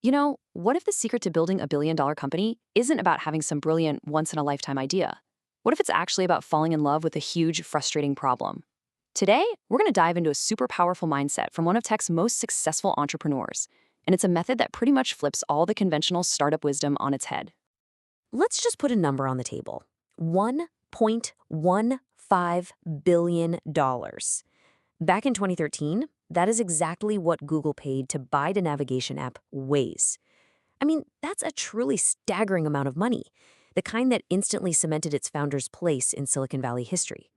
What if the secret to building a billion-dollar company isn't about having some brilliant, once-in-a-lifetime idea? What if it's actually about falling in love with a huge, frustrating problem? Today, we're going to dive into a super powerful mindset from one of tech's most successful entrepreneurs, and it's a method that pretty much flips all the conventional startup wisdom on its head. Let's just put a number on the table. $1.15 billion. Back in 2013, that is exactly what Google paid to buy the navigation app Waze. I mean, that's a truly staggering amount of money, the kind that instantly cemented its founder's place in Silicon Valley history.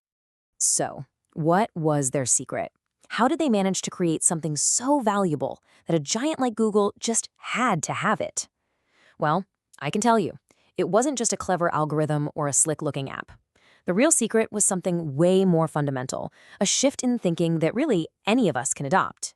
So, what was their secret? How did they manage to create something so valuable that a giant like Google just had to have it? Well, I can tell you, it wasn't just a clever algorithm or a slick-looking app. The real secret was something way more fundamental, a shift in thinking that really any of us can adopt.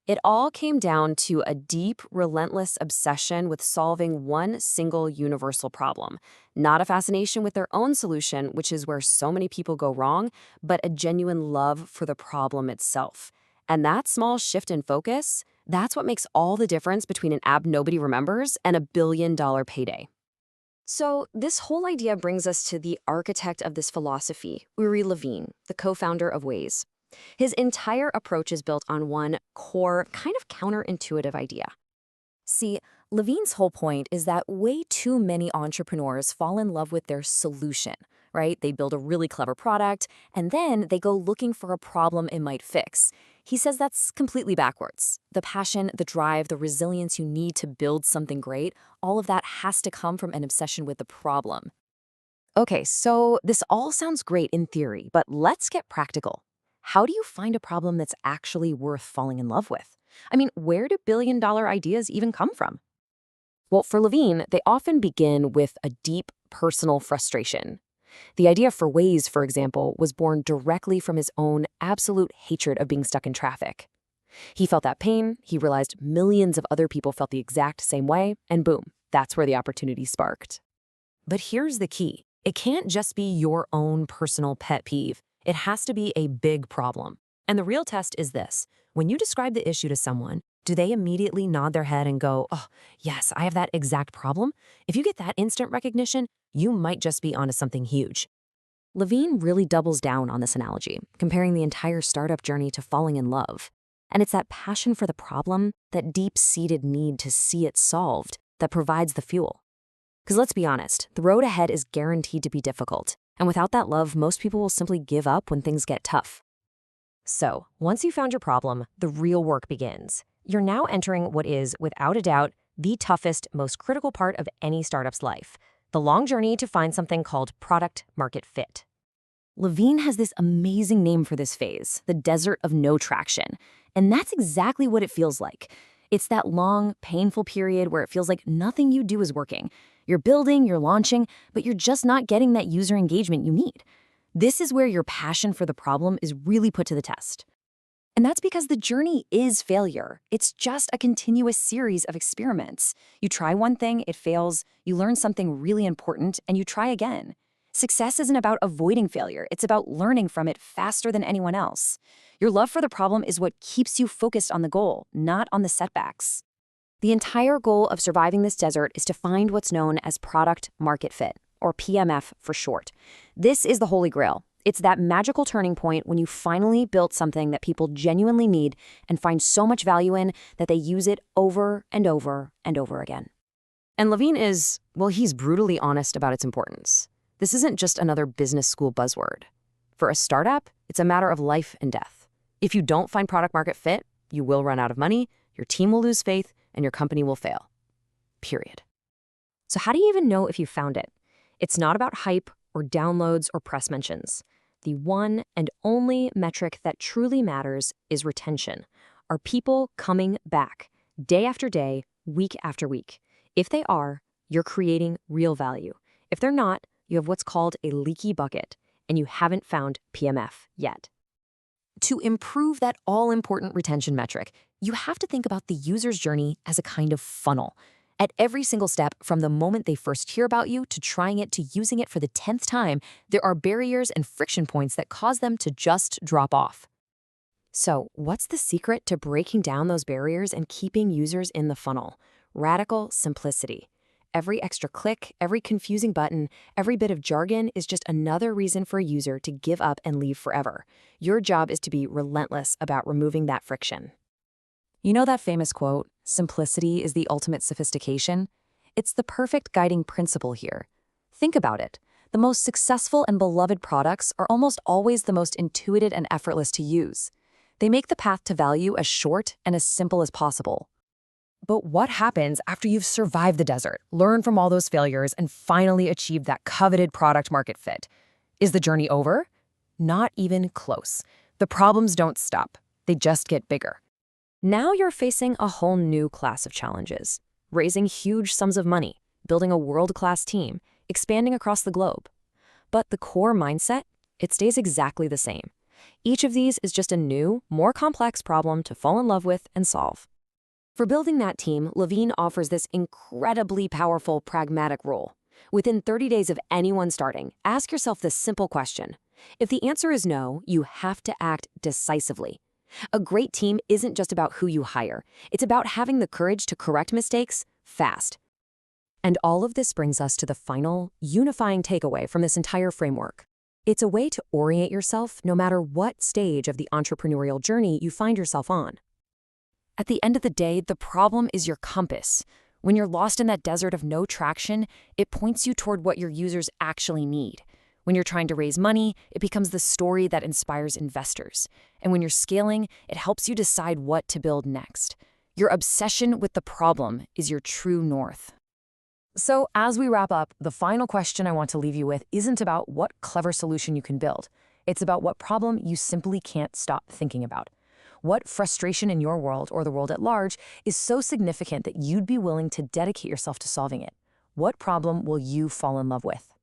It all came down to a deep, relentless obsession with solving one single universal problem. Not a fascination with their own solution, which is where so many people go wrong, but a genuine love for the problem itself. And that small shift in focus, that's what makes all the difference between an app nobody remembers and a billion-dollar payday. So this whole idea brings us to the architect of this philosophy, Uri Levine, the co-founder of Waze. His entire approach is built on one core, kind of counterintuitive idea. See, Levine's whole point is that way too many entrepreneurs fall in love with their solution, right? They build a really clever product, and then they go looking for a problem it might fix. He says that's completely backwards. The passion, the drive, the resilience you need to build something great, all of that has to come from an obsession with the problem. Okay, so this all sounds great in theory, but let's get practical. How do you find a problem that's actually worth falling in love with? I mean, where do billion-dollar ideas even come from? Well, for Levine, they often begin with a deep personal frustration. The idea for Waze, for example, was born directly from his own absolute hatred of being stuck in traffic. He felt that pain, he realized millions of other people felt the exact same way, and boom, that's where the opportunity sparked. But here's the key. It can't just be your own personal pet peeve. It has to be a big problem. And the real test is this. When you describe the issue to someone, do they immediately nod their head and go, "Oh, yes, I have that exact problem"? If you get that instant recognition, you might just be onto something huge. Levine really doubles down on this analogy, comparing the entire startup journey to falling in love. And it's that passion for the problem, that deep-seated need to see it solved, that provides the fuel. Because let's be honest, the road ahead is guaranteed to be difficult. And without that love, most people will simply give up when things get tough. So, once you found your problem, the real work begins. You're now entering what is, without a doubt, the toughest, most critical part of any startup's life, the long journey to find something called product market fit. Levine has this amazing name for this phase, the desert of no traction. And that's exactly what it feels like. It's that long, painful period where it feels like nothing you do is working. You're building, you're launching, but you're just not getting that user engagement you need. This is where your passion for the problem is really put to the test. And that's because the journey is failure. It's just a continuous series of experiments. You try one thing, it fails, you learn something really important, and you try again. Success isn't about avoiding failure. It's about learning from it faster than anyone else. Your love for the problem is what keeps you focused on the goal, not on the setbacks. The entire goal of surviving this desert is to find what's known as product market fit, or PMF for short. This is the holy grail. It's that magical turning point when you finally built something that people genuinely need and find so much value in that they use it over and over and over again. And Levine he's brutally honest about its importance. This isn't just another business school buzzword. For a startup, it's a matter of life and death. If you don't find product market fit, you will run out of money, your team will lose faith, and your company will fail. Period. So how do you even know if you found it? It's not about hype or downloads or press mentions. The one and only metric that truly matters is retention. Are people coming back day after day, week after week? If they are, you're creating real value. If they're not, you have what's called a leaky bucket, and you haven't found PMF yet. To improve that all-important retention metric, you have to think about the user's journey as a kind of funnel. At every single step, from the moment they first hear about you to trying it to using it for the 10th time, there are barriers and friction points that cause them to just drop off. So, what's the secret to breaking down those barriers and keeping users in the funnel? Radical simplicity. Every extra click, every confusing button, every bit of jargon is just another reason for a user to give up and leave forever. Your job is to be relentless about removing that friction. You know that famous quote, "Simplicity is the ultimate sophistication"? It's the perfect guiding principle here. Think about it. The most successful and beloved products are almost always the most intuitive and effortless to use. They make the path to value as short and as simple as possible. But what happens after you've survived the desert, learned from all those failures, and finally achieved that coveted product-market fit? Is the journey over? Not even close. The problems don't stop. They just get bigger. Now you're facing a whole new class of challenges. Raising huge sums of money, building a world-class team, expanding across the globe. But the core mindset, it stays exactly the same. Each of these is just a new, more complex problem to fall in love with and solve. For building that team, Levine offers this incredibly powerful, pragmatic rule. Within 30 days of anyone starting, ask yourself this simple question. If the answer is no, you have to act decisively. A great team isn't just about who you hire. It's about having the courage to correct mistakes fast. And all of this brings us to the final, unifying takeaway from this entire framework. It's a way to orient yourself no matter what stage of the entrepreneurial journey you find yourself on. At the end of the day, the problem is your compass. When you're lost in that desert of no traction, it points you toward what your users actually need. When you're trying to raise money, it becomes the story that inspires investors. And when you're scaling, it helps you decide what to build next. Your obsession with the problem is your true north. So as we wrap up, the final question I want to leave you with isn't about what clever solution you can build. It's about what problem you simply can't stop thinking about. What frustration in your world or the world at large is so significant that you'd be willing to dedicate yourself to solving it? What problem will you fall in love with?